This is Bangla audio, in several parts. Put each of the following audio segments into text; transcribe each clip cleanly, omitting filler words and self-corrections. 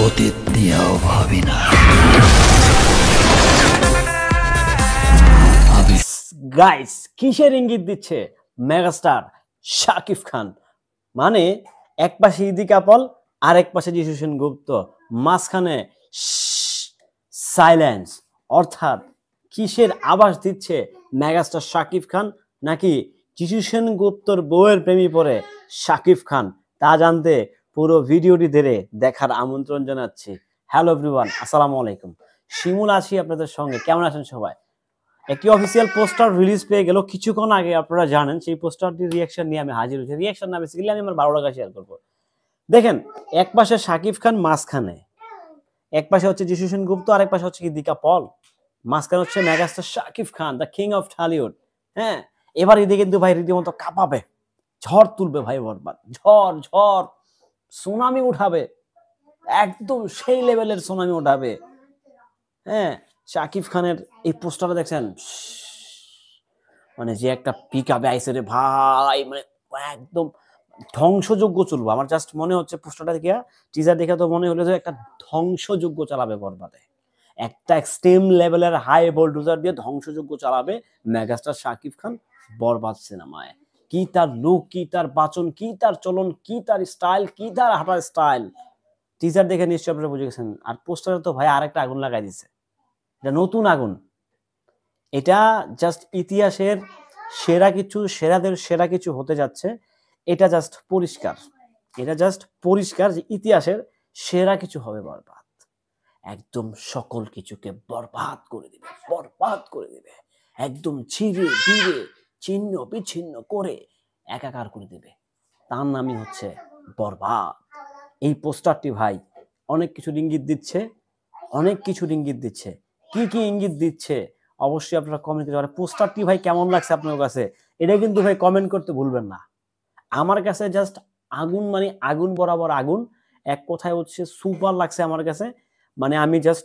অতীত নিয়েও ভাবি না। গাইস, কিসের ইঙ্গিত দিচ্ছে মেগাস্টার শাকিব খান? মানে এক পাশে ইদি কাপল, আরেক পাশে যিশু সেনগুপ্ত, মাঝখানে সাইলেন্স। অর্থাৎ কিসের আভাস দিচ্ছে মেগাস্টার শাকিব খান, নাকি যিশু সেনগুপ্তর বউয়ের প্রেমী পড়ে শাকিব খান? তা জানতে পুরো ভিডিওটি ধরে দেখার আমন্ত্রণ জানাচ্ছি। হ্যালো এভরিওয়ান, আসসালামু আলাইকুম। শিমুল আছি আপনাদের সঙ্গে। কেমন আছেন সবাই? একটি অফিসিয়াল পোস্টার রিলিজ পেয়ে গেল কিছুক্ষণ আগে, আপনারা জানেন। সেই পোস্টারটির রিয়াকশন নিয়ে আমি হাজির হয়েছি। রিয়াকশন না, বেসিক্যালি আমি আমার ভালো লাগা শেয়ার করবো। দেখেন, এক পাশে শাকিব খান, মাঝখানে এক পাশে হচ্ছে যিশু সেনগুপ্ত, আরেক পাশে হচ্ছে দীপিকা পল, মাঝখানে হচ্ছে megastar Shakib Khan, the king of Tollywood. হ্যাঁ, এবার এদিকে কিন্তু ভাই রীতিমতো কাঁপাবে, ঝড় তুলবে ভাই, বরবাদ ঝড় ঝড় সুনামি উঠাবে, একদম সেই লেভেলের সুনামি উঠাবে। হ্যাঁ, শাকিব খানের এই পোস্টারটা দেখছেন, মানে যে একটা পিক আপে আইসে রে ভাই, মানে একদম ধ্বংসযোগ্য চলবো। আমার জাস্ট মনে হচ্ছে পোস্টারটা দেখে, টিজার দেখে তো মনে হলো যে একটা ধ্বংসযোগ্য চালাবে বরবাদে, একটা এক্সট্রিম লেভেলের হাই ভোল্টেজার দিয়ে ধ্বংসযোগ্য চালাবে মেগাস্টার শাকিব খান বরবাদ সিনেমায়। কি তার লুক, কি তার বাচন, কি তার চলন, কি তার স্টাইল, কি তার হাঁটার স্টাইল, টিজার দেখে নিশ্চয়ই আপনারা বুঝে গেছেন। আর পোস্টারে তো ভাই আরেকটা আগুন লাগাই দিচ্ছে, এটা নতুন আগুন। এটা জাস্ট ইতিহাসের সেরা কিছু, সেরাদের সেরা কিছু হতে যাচ্ছে। এটা জাস্ট পরিষ্কার, এটা জাস্ট পরিষ্কার যে ইতিহাসের সেরা কিছু হবে বরবাদ। একদম সকল কিছুকে বরবাদ করে দিবে, বরবাদ করে দিবে, একদম ছিঁড়ে দিবে, ছিন্ন বিচ্ছিন্ন করে একাকার করে দিবে। তার নামই হচ্ছে বরবাদ। এই পোস্টারটি ভাই অনেক কিছু ইঙ্গিত দিচ্ছে, অনেক কিছু ইঙ্গিত দিচ্ছে। কি কি ইঙ্গিত দিচ্ছে অবশ্যই আপনারা কমেন্ট করতে পারেন। পোস্টারটি ভাই কেমন লাগছে আপনার কাছে, এটা কিন্তু ভাই কমেন্ট করতে ভুলবেন না। আমার কাছে জাস্ট আগুন, মানে আগুন বরাবর আগুন। এক কথায় হচ্ছে সুপার লাগছে আমার কাছে। মানে আমি জাস্ট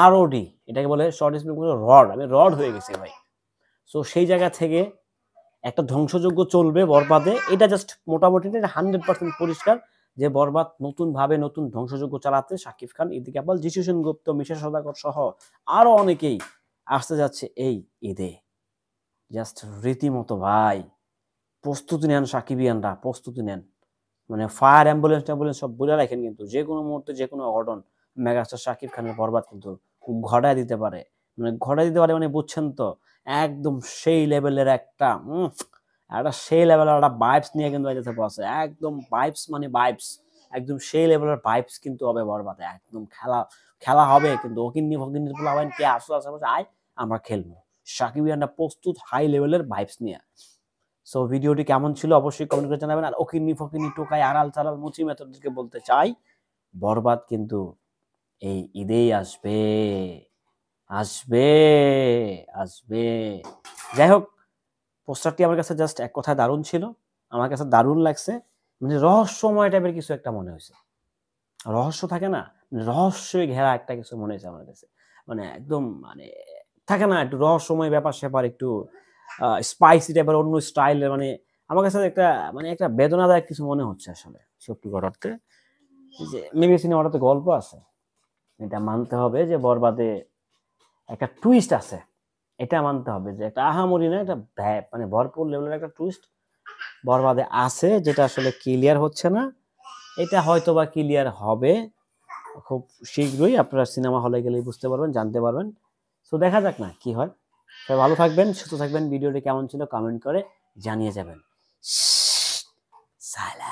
আরওডি, এটাকে বলে শর্ট স্পিড, রড, আমি রড হয়ে গেছি ভাই। সো সেই জায়গা থেকে একটা ধ্বংসযজ্ঞ চলবে বরবাদে। এটা জাস্ট মোটামুটি 100% পরিষ্কার যে বরবাদ নতুন ভাবে নতুন ধ্বংসযজ্ঞ চালাতে শাকিব খান, ইদিকা পাল, যিশু সেনগুপ্ত, মিশা সওদাগর সহ আরো অনেকেই আসতে যাচ্ছে এই ঈদে। জাস্ট রীতিমতো ভাই প্রস্তুতি নেন সাকিবিয়ানরা, প্রস্তুতি নেন। মানে ফায়ার অ্যাম্বুলেন্স সব বলে রাখেন, কিন্তু যে কোনো মুহূর্তে যে কোনো অঘটন মেগাস্টার শাকিব খানের বরবাদ কিন্তু ঘটায় দিতে পারে। মানে ঘটায় দিতে পারে, মানে বুঝছেন তো, একদম সেই লেভেলের একটা সেই লেভেলের একটা ভাইবস নিয়ে কিন্তু যেতে পারছে। একদম ভাইবস, মানে ভাইবস একদম সেই লেভেলের ভাইবস কিন্তু হবে বরবাদে। একদম খেলা খেলা হবে, কিন্তু ওকিন্নি ফকিন্নি বলেন কে আসো আশেপাশে আয়, আমরা খেলবো। সাকিবিয়ানরা প্রস্তুত হাই লেভেলের ভাইবস নিয়ে। সো ভিডিওটি কেমন ছিল অবশ্যই কমেন্ট করে জানাবেন। আর ওকিন্নি ফকিন্নি টোকাই আড়াল চালাল মুচি মেথডকে বলতে চাই, বরবাদ কিন্তু এই ঈদেই আসবে, আসবে, আসবে। যাই হোক, পোস্টারটি আমার কাছে জাস্ট এক কথায় দারুণ ছিল, আমার কাছে দারুণ লাগছে। মানে রহস্যময় টাইপের কিছু একটা মনে হয়েছে। রহস্য থাকে না, রহস্যই ঘেরা একটা কিছু মনে হয়েছে আমার কাছে। মানে একদম, মানে থাকে না একটু রহস্যময় ব্যাপার স্যাপার, একটু স্পাইসি টাইপের, অন্য স্টাইলের। মানে আমার কাছে একটা, মানে একটা বেদনাদায়ক কিছু মনে হচ্ছে আসলে সত্যিকার অর্থে। যে মেবি সিনেমাটাতে গল্প আছে, এটা মানতে হবে যে বরবাদে একটা টুইস্ট আছে, এটা মানতে হবে যে একটা আহামরি না, একটা মানে ভরপুর লেভেলের একটা টুইস্ট বরবাদে আছে, যেটা আসলে ক্লিয়ার হচ্ছে না। এটা হয়তো বা ক্লিয়ার হবে খুব শীঘ্রই, আপনারা সিনেমা হলে গেলেই বুঝতে পারবেন, জানতে পারবেন। সো দেখা যাক না কি হয়। সবাই ভালো থাকবেন, সুস্থ থাকবেন। ভিডিওটি কেমন ছিল কমেন্ট করে জানিয়ে যাবেন। সালাম।